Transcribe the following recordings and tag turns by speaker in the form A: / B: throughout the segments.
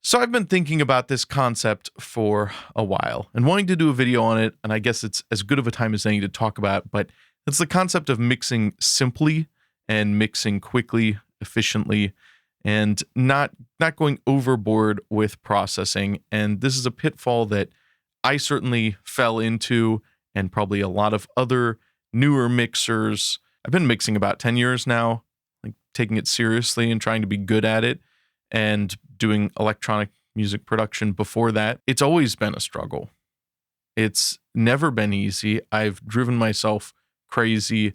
A: So I've been thinking about this concept for a while and wanting to do a video on it, and I guess it's as good of a time as any to talk about, but it's the concept of mixing simply and mixing quickly, efficiently, and not going overboard with processing. And this is a pitfall that I certainly fell into, and probably a lot of other newer mixers. I've been mixing about 10 years now, like taking it seriously and trying to be good at it, and doing electronic music production before that. It's always been a struggle. It's never been easy. I've driven myself crazy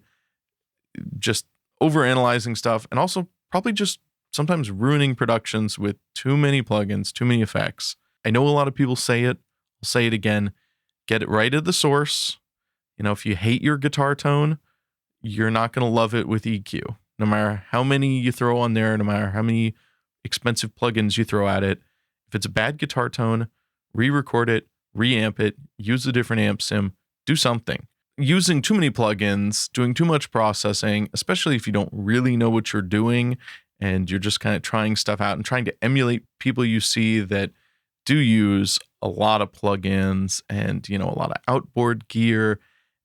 A: just overanalyzing stuff, and also probably just sometimes ruining productions with too many plugins, too many effects. I know a lot of people say it. I'll say it again. Get it right at the source. If you hate your guitar tone, you're not going to love it with EQ. No matter how many you throw on there, no matter how many expensive plugins you throw at it, if it's a bad guitar tone, re-record it, reamp it, use a different amp sim, do something. Using too many plugins, doing too much processing, especially if you don't really know what you're doing and you're just kind of trying stuff out and trying to emulate people you see that do use a lot of plugins and, a lot of outboard gear,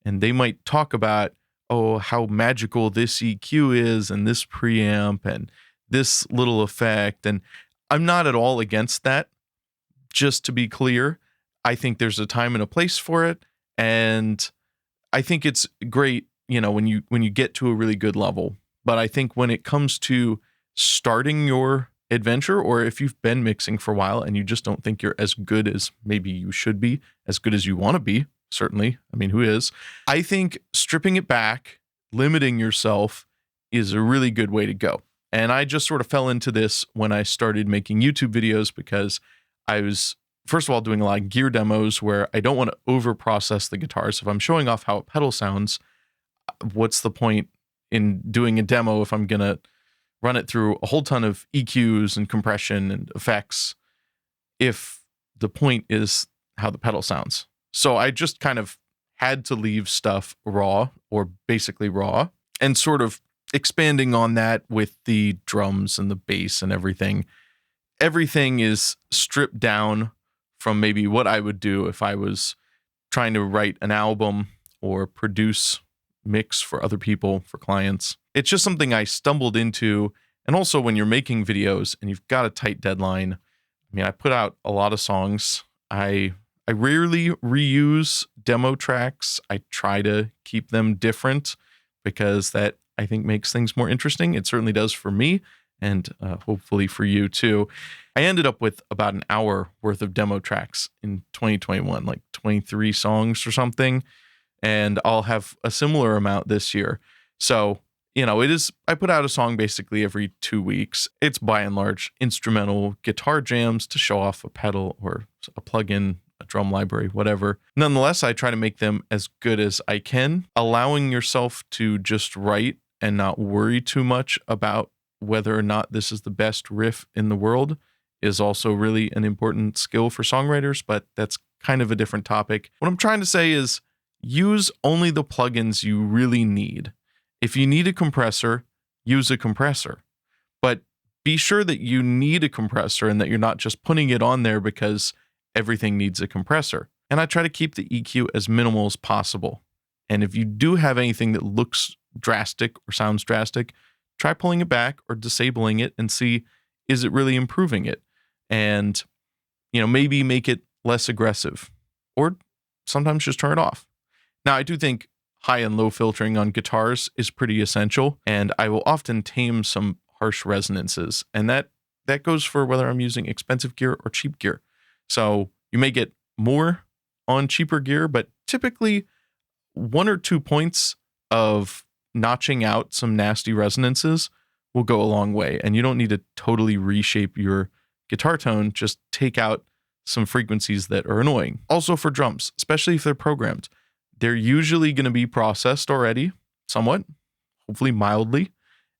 A: and they might talk about, oh, how magical this EQ is and this preamp and this little effect. And I'm not at all against that. Just to be clear, I think there's a time and a place for it. And I think it's great, when you get to a really good level. But I think when it comes to starting your adventure, or if you've been mixing for a while and you just don't think you're as good as maybe you should be, as good as you want to be, certainly. I mean, who is? I think stripping it back, limiting yourself is a really good way to go. And I just sort of fell into this when I started making YouTube videos, because I was, first of all, doing a lot of gear demos where I don't want to over process the guitars. If I'm showing off how a pedal sounds, what's the point in doing a demo if I'm going to run it through a whole ton of EQs and compression and effects if the point is how the pedal sounds? So I just kind of had to leave stuff raw, or basically raw, and sort of expanding on that with the drums and the bass and everything. Everything is stripped down from maybe what I would do if I was trying to write an album or produce mix for other people, for clients. It's just something I stumbled into. And also when you're making videos and you've got a tight deadline, I put out a lot of songs. I rarely reuse demo tracks. I try to keep them different because that, I think, makes things more interesting. It certainly does for me, and hopefully for you too. I ended up with about an hour worth of demo tracks in 2021, like 23 songs or something. And I'll have a similar amount this year. So, I put out a song basically every 2 weeks. It's by and large instrumental guitar jams to show off a pedal or a plugin, a drum library, whatever. Nonetheless, I try to make them as good as I can, allowing yourself to just write and not worry too much about whether or not this is the best riff in the world is also really an important skill for songwriters, but that's kind of a different topic. What I'm trying to say is use only the plugins you really need. If you need a compressor, use a compressor, but be sure that you need a compressor and that you're not just putting it on there because everything needs a compressor. And I try to keep the EQ as minimal as possible. And if you do have anything that looks drastic or sounds drastic, try pulling it back or disabling it and see, is it really improving it? And, maybe make it less aggressive, or sometimes just turn it off. Now, I do think high and low filtering on guitars is pretty essential, and I will often tame some harsh resonances. And that goes for whether I'm using expensive gear or cheap gear. So you may get more on cheaper gear, but typically 1 or 2 points of notching out some nasty resonances will go a long way. And you don't need to totally reshape your guitar tone, just take out some frequencies that are annoying. Also for drums, especially if they're programmed, they're usually going to be processed already, somewhat, hopefully mildly.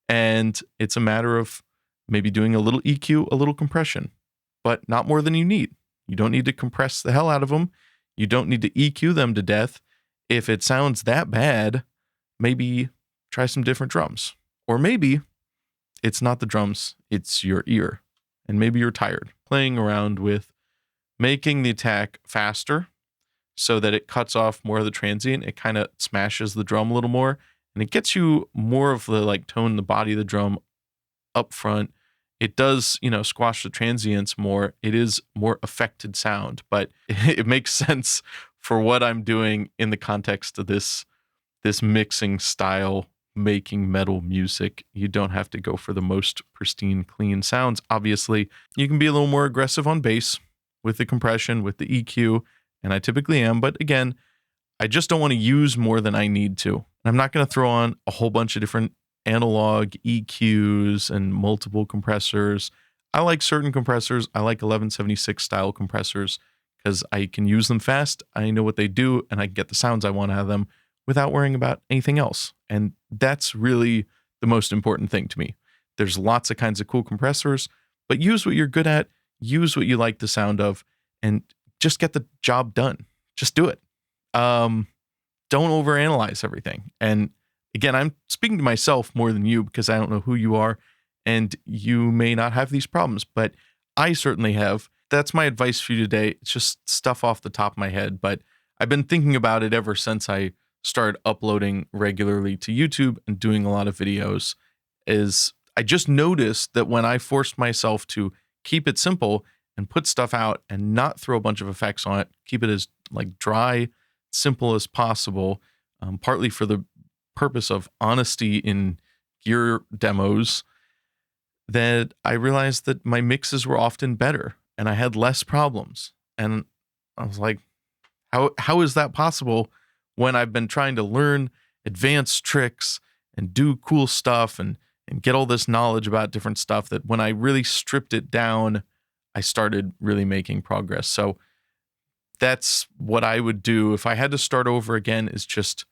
A: And it's a matter of maybe doing a little EQ, a little compression, but not more than you need. You don't need to compress the hell out of them. You don't need to EQ them to death. If it sounds that bad, maybe try some different drums. Or maybe it's not the drums, it's your ear. and maybe you're tired, playing around with making the attack faster so that it cuts off more of the transient. It kind of smashes the drum a little more, and it gets you more of the like tone, the body of the drum up front. It does, squash the transients more. It is more affected sound, but it makes sense for what I'm doing in the context of this mixing style, making metal music. You don't have to go for the most pristine, clean sounds. Obviously, you can be a little more aggressive on bass with the compression, with the EQ, and I typically am. But again, I just don't want to use more than I need to. And I'm not going to throw on a whole bunch of different analog EQs and multiple compressors. I like certain compressors. I like 1176 style compressors because I can use them fast. I know what they do, and I get the sounds I want out of them without worrying about anything else. And that's really the most important thing to me. There's lots of kinds of cool compressors, but use what you're good at, use what you like the sound of, and just get the job done. Just do it. Don't overanalyze everything. And again, I'm speaking to myself more than you because I don't know who you are, and you may not have these problems, but I certainly have. That's my advice for you today. It's just stuff off the top of my head, but I've been thinking about it ever since I started uploading regularly to YouTube and doing a lot of videos. Is I just noticed that when I forced myself to keep it simple and put stuff out and not throw a bunch of effects on it, keep it as like dry, simple as possible, partly for the purpose of honesty in gear demos, that I realized that my mixes were often better and I had less problems. And I was like, how is that possible when I've been trying to learn advanced tricks and do cool stuff and get all this knowledge about different stuff, that when I really stripped it down, I started really making progress. So that's what I would do if I had to start over again, is just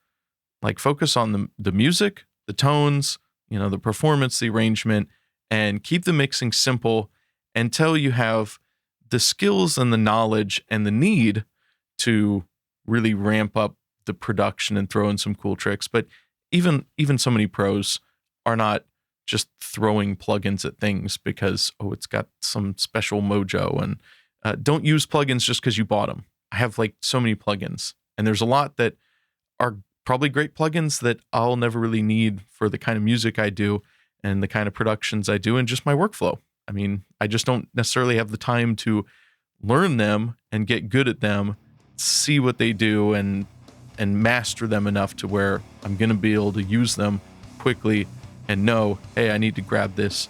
A: like focus on the music, the tones, the performance, the arrangement, and keep the mixing simple until you have the skills and the knowledge and the need to really ramp up the production and throw in some cool tricks. But even so many pros are not just throwing plugins at things because, it's got some special mojo. And don't use plugins just because you bought them. I have like so many plugins, and there's a lot that are probably great plugins that I'll never really need for the kind of music I do and the kind of productions I do and just my workflow. I mean, I just don't necessarily have the time to learn them and get good at them, see what they do, and master them enough to where I'm going to be able to use them quickly and know, hey, I need to grab this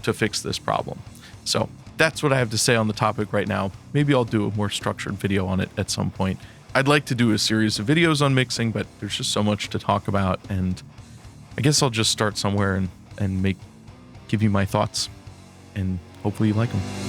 A: to fix this problem. So that's what I have to say on the topic right now. Maybe I'll do a more structured video on it at some point. I'd like to do a series of videos on mixing, but there's just so much to talk about, and I guess I'll just start somewhere and give you my thoughts, and hopefully you like them.